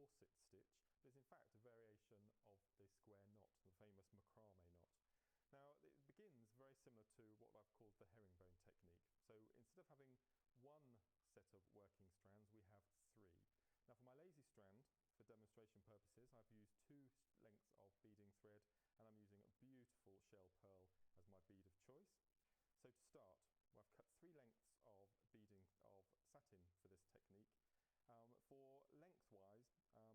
corset stitch, but it's in fact a variation of the square knot, the famous macrame knot. Now it begins very similar to what I've called the herringbone technique. So instead of having one set of working strands, we have three. Now for my lazy strand, for demonstration purposes, I've used two lengths of beading thread, and I'm using a beautiful shell pearl as my bead of choice. So to start, I've cut 3 lengths of beading of satin for this technique. For lengthwise, for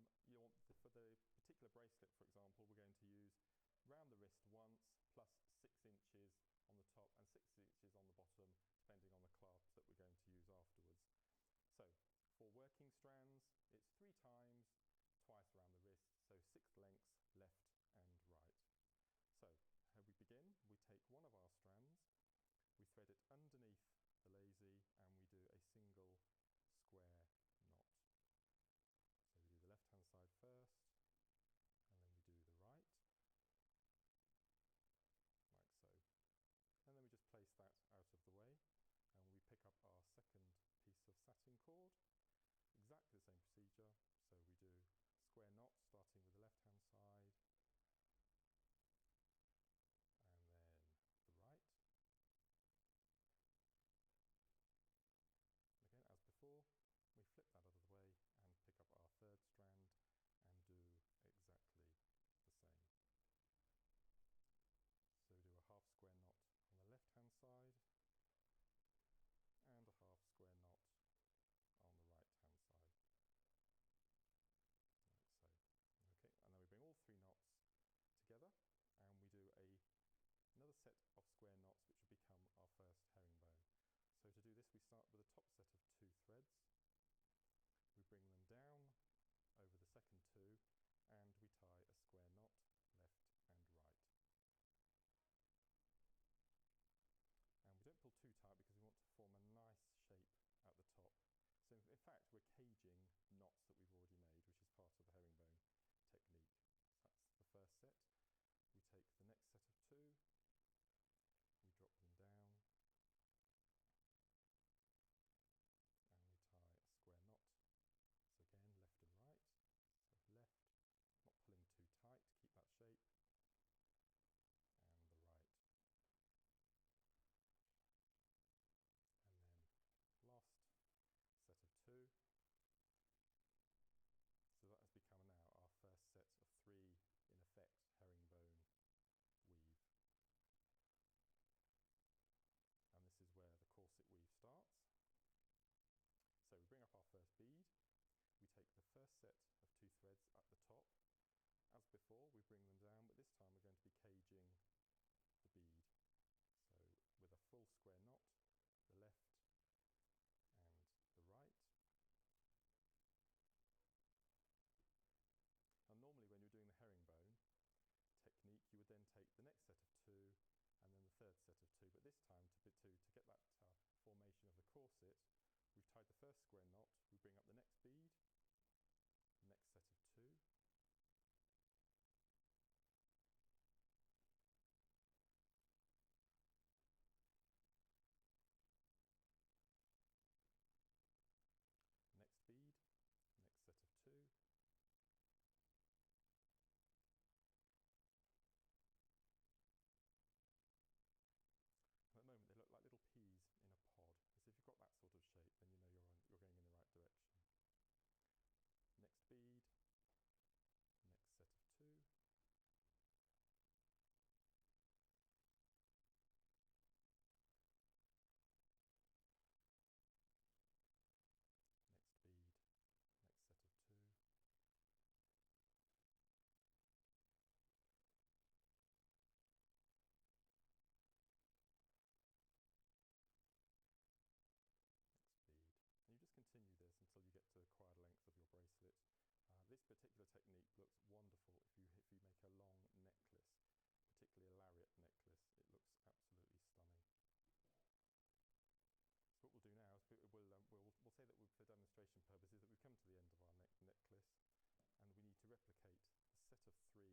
the particular bracelet, for example, we're going to use round the wrist once, plus 6 inches on the top and 6 inches on the bottom, depending on the clasps that we're going to use afterwards. So for working strands, it's 3 times, twice around the wrist, so 6 lengths left and right. So how we begin, we take one of our strands, we thread it underneath the lazy, and we do a single square knot. So we do the left hand side first, and then we do the right, like so. And then we just place that out of the way, and we pick up our second piece of satin cord. Exactly the same procedure, so we do square knot starting with the left hand side, and then the right. And again, as before, we flip that out of the way and pick up our third strand and do exactly the same. So we do a half square knot on the left hand side and a half square knot on the right hand side, like so. Okay, and then we bring all 3 knots together and we do another set of square knots, which will become our first herringbone. So to do this, we start with a top set of 2 threads, we bring them down over the second 2, and we tie a square knot left and right. And we don't pull too tight because we want to form a nice shape at the top. So in fact, we're caging knots that we've already made, which is part of the herringbone technique. So that's the first set. We take the next set of 2, we drop them down, and we tie a square knot. So again, left and right. So left, not pulling too tight to keep that shape, and the right. And then last set of 2. So that has become now our first set of 3, in effect, herringbone weave. And this is where the corset weave starts. So we bring up our first bead, we take the first set of 2 threads at the top. As before, we bring them down, but this time we're going to be caging the bead. So with a full square knot, the left and the right. And normally when you're doing the herringbone technique, you would then take the next set of 2 and then the third set of 2, but this time to get that formation of the corset, we've tied the first square knot, we bring up the next bead, next set of 2, next bead, next set of 2, and at the moment they look like little peas in a pod, because if you've got that sort of shape, then you know you're going in the right direction. Next bead, next set of 2, next bead, next set of 2, next bead. And you just continue this until you get to the required length of your bracelet. This particular technique looks wonderful if you make a long necklace, particularly a lariat necklace. It looks absolutely stunning. So what we'll do now is we'll say that for demonstration purposes that we've come to the end of our necklace, and we need to replicate the set of 3